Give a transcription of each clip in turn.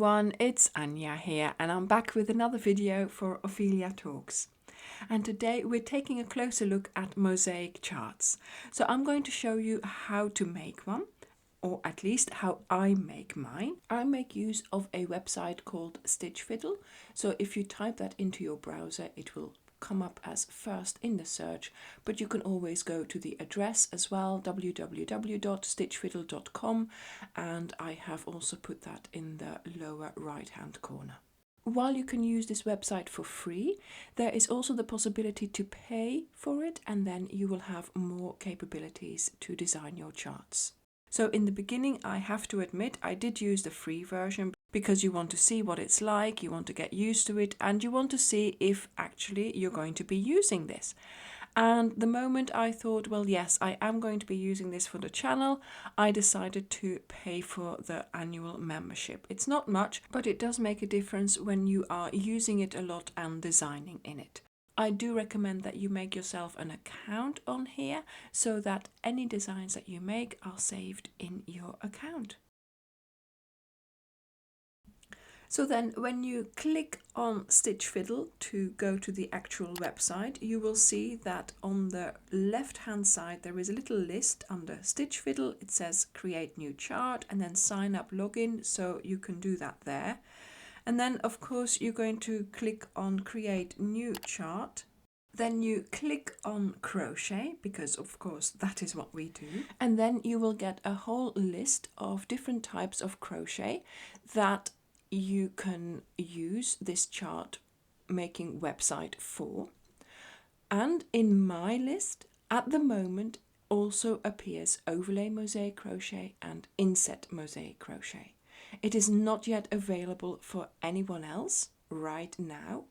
everyone, it's Anya here and I'm back with another video for Ophelia Talks. And today we're taking a closer look at mosaic charts. So I'm going to show you how to make one, or at least how I make mine. I make use of a website called Stitch Fiddle. So if you type that into your browser, it will come up as first in the search, but you can always go to the address as well, www.stitchfiddle.com, and I have also put that in the lower right hand corner. While you can use this website for free, there is also the possibility to pay for it, and then you will have more capabilities to design your charts. So in the beginning, I have to admit, I did use the free version because you want to see what it's like, you want to get used to it, and you want to see if actually you're going to be using this. And the moment I thought, well, yes, I am going to be using this for the channel, I decided to pay for the annual membership. It's not much, but it does make a difference when you are using it a lot and designing in it. I do recommend that you make yourself an account on here so that any designs that you make are saved in your account. So then when you click on Stitch Fiddle to go to the actual website, you will see that on the left hand side there is a little list under Stitch Fiddle. It says create new chart and then sign up login, so you can do that there. And then of course you're going to click on create new chart. Then you click on crochet, because of course that is what we do. And then you will get a whole list of different types of crochet that you can use this chart making website for. And in my list at the moment also appears overlay mosaic crochet and inset mosaic crochet. It is not yet available for anyone else right now.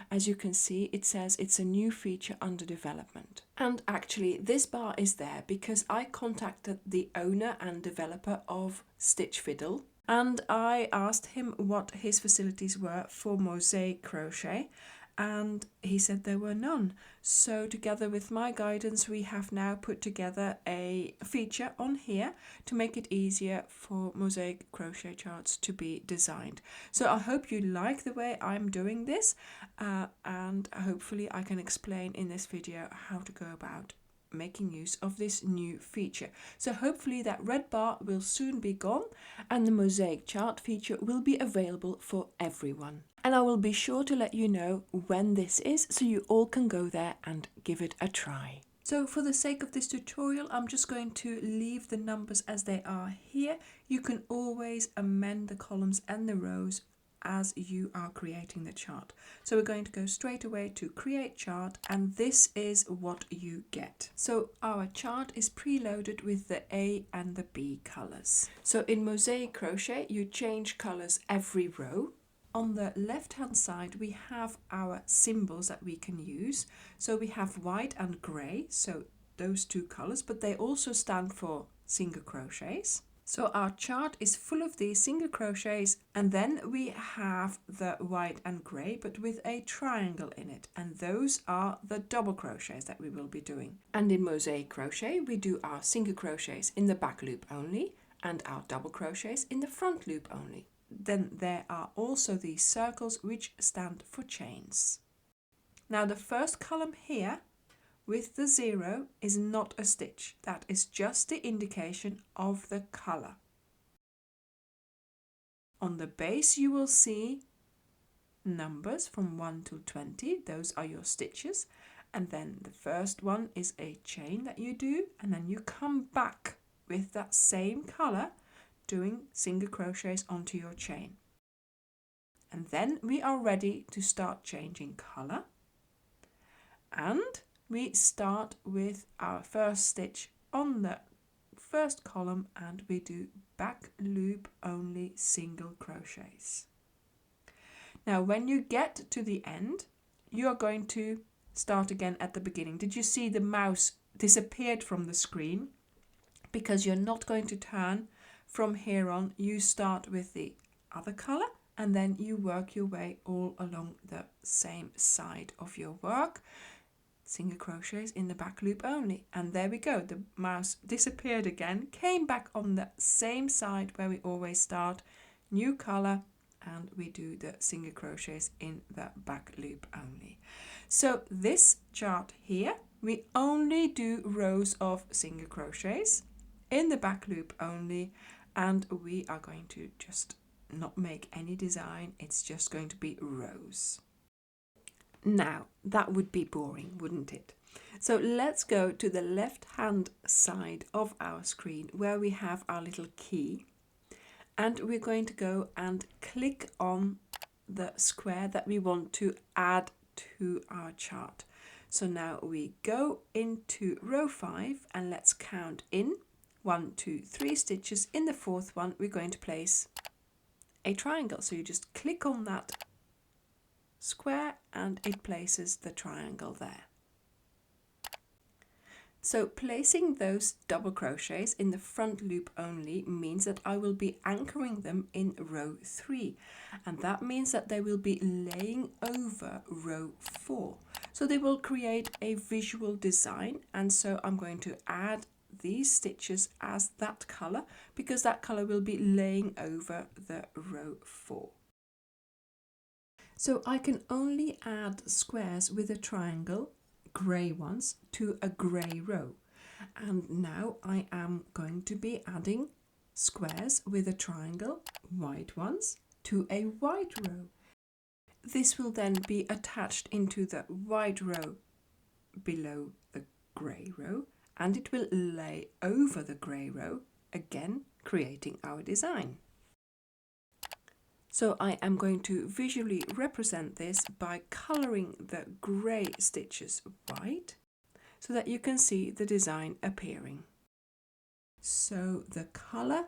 As you can see, it says it's a new feature under development. And actually this bar is there because I contacted the owner and developer of Stitch Fiddle, and I asked him what his facilities were for mosaic crochet, and he said there were none. So together with my guidance, we have now put together a feature on here to make it easier for mosaic crochet charts to be designed. So I hope you like the way I'm doing this, and hopefully I can explain in this video how to go about making use of this new feature. So hopefully that red bar will soon be gone and the mosaic chart feature will be available for everyone. And I will be sure to let you know when this is so you all can go there and give it a try. So for the sake of this tutorial, I'm just going to leave the numbers as they are here. You can always amend the columns and the rows as you are creating the chart. So we're going to go straight away to create chart, and this is what you get. So our chart is preloaded with the A and the B colors. So in mosaic crochet you change colors every row. On the left hand side we have our symbols that we can use. So we have white and grey, so those two colors, but they also stand for single crochets. So our chart is full of these single crochets, and then we have the white and grey but with a triangle in it, and those are the double crochets that we will be doing. And in mosaic crochet we do our single crochets in the back loop only and our double crochets in the front loop only. Then there are also these circles which stand for chains. Now the first column here with the 0 is not a stitch. That is just the indication of the color. On the base you will see numbers from 1 to 20. Those are your stitches. And then the first one is a chain that you do, and then you come back with that same color doing single crochets onto your chain. And then we are ready to start changing color. And we start with our first stitch on the first column and we do back loop only single crochets. Now when you get to the end, you are going to start again at the beginning. Did you see the mouse disappeared from the screen? Because you're not going to turn from here on. You start with the other color and then you work your way all along the same side of your work. Single crochets in the back loop only, and there we go, the mouse disappeared again, came back on the same side where we always start, new color, and we do the single crochets in the back loop only. So this chart here, we only do rows of single crochets in the back loop only, and we are going to just not make any design, it's just going to be rows. Now that would be boring, wouldn't it? So let's go to the left hand side of our screen where we have our little key, and we're going to go and click on the square that we want to add to our chart. So now we go into row 5 and let's count in 1, 2, 3 stitches. In the fourth one we're going to place a triangle, so you just click on that square and it places the triangle there. So placing those double crochets in the front loop only means that I will be anchoring them in row 3, and that means that they will be laying over row 4. So they will create a visual design, and so I'm going to add these stitches as that color because that color will be laying over the row 4. So I can only add squares with a triangle, grey ones, to a grey row, and now I am going to be adding squares with a triangle, white ones, to a white row. This will then be attached into the white row below the grey row, and it will lay over the grey row, again creating our design. So I am going to visually represent this by colouring the grey stitches white so that you can see the design appearing. So the colour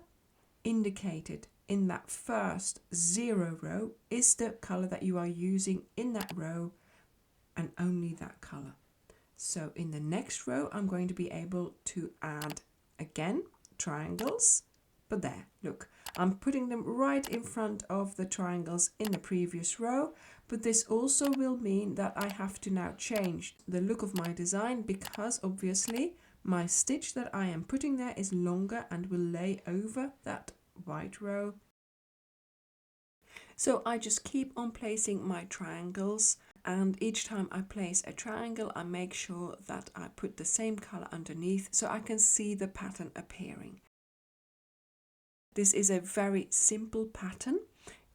indicated in that first 0 row is the colour that you are using in that row, and only that colour. So in the next row I'm going to be able to add again triangles, but there, look, I'm putting them right in front of the triangles in the previous row, but this also will mean that I have to now change the look of my design because obviously my stitch that I am putting there is longer and will lay over that white row. So I just keep on placing my triangles, and each time I place a triangle I make sure that I put the same color underneath so I can see the pattern appearing. This is a very simple pattern.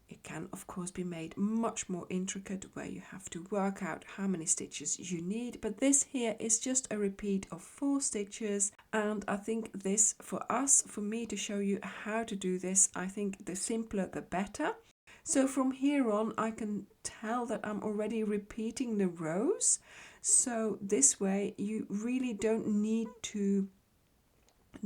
It can of course be made much more intricate where you have to work out how many stitches you need, but this here is just a repeat of 4 stitches, and I think this for me to show you how to do this, I think the simpler the better. So from here on I can tell that I'm already repeating the rows, so this way you really don't need to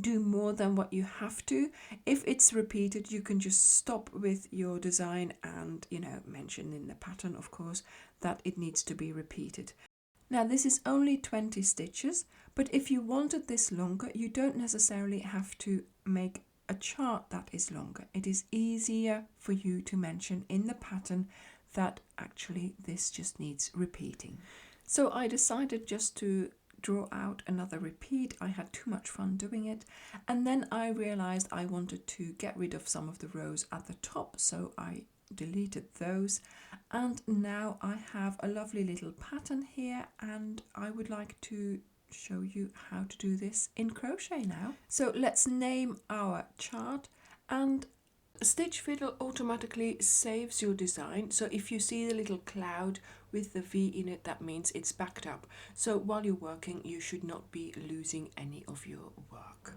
do more than what you have to. If it's repeated you can just stop with your design and mention in the pattern of course that it needs to be repeated. Now this is only 20 stitches, but if you wanted this longer you don't necessarily have to make a chart that is longer. It is easier for you to mention in the pattern that actually this just needs repeating. So I decided just to draw out another repeat. I had too much fun doing it, and then I realized I wanted to get rid of some of the rows at the top, so I deleted those, and now I have a lovely little pattern here, and I would like to show you how to do this in crochet now. So let's name our chart, and Stitch Fiddle automatically saves your design, so if you see the little cloud with the V in it, that means it's backed up. So while you're working you should not be losing any of your work.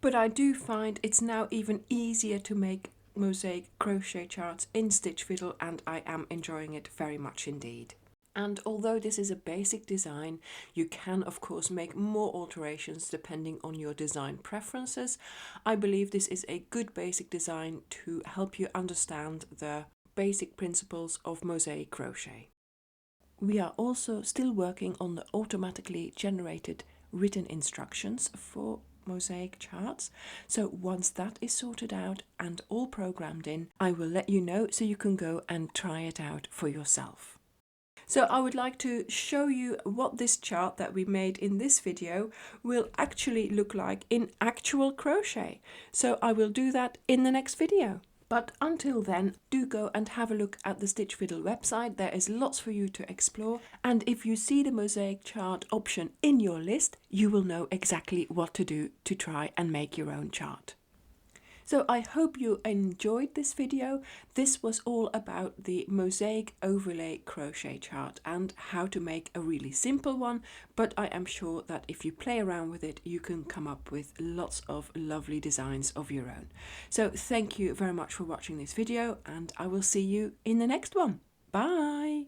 But I do find it's now even easier to make mosaic crochet charts in Stitch Fiddle, and I am enjoying it very much indeed. And although this is a basic design, you can of course make more alterations depending on your design preferences. I believe this is a good basic design to help you understand the basic principles of mosaic crochet. We are also still working on the automatically generated written instructions for mosaic charts, so once that is sorted out and all programmed in, I will let you know so you can go and try it out for yourself. So I would like to show you what this chart that we made in this video will actually look like in actual crochet. So I will do that in the next video. But until then, do go and have a look at the Stitch Fiddle website. There is lots for you to explore. And if you see the mosaic chart option in your list, you will know exactly what to do to try and make your own chart. So I hope you enjoyed this video. This was all about the mosaic overlay crochet chart and how to make a really simple one, but I am sure that if you play around with it, you can come up with lots of lovely designs of your own. So thank you very much for watching this video, and I will see you in the next one. Bye!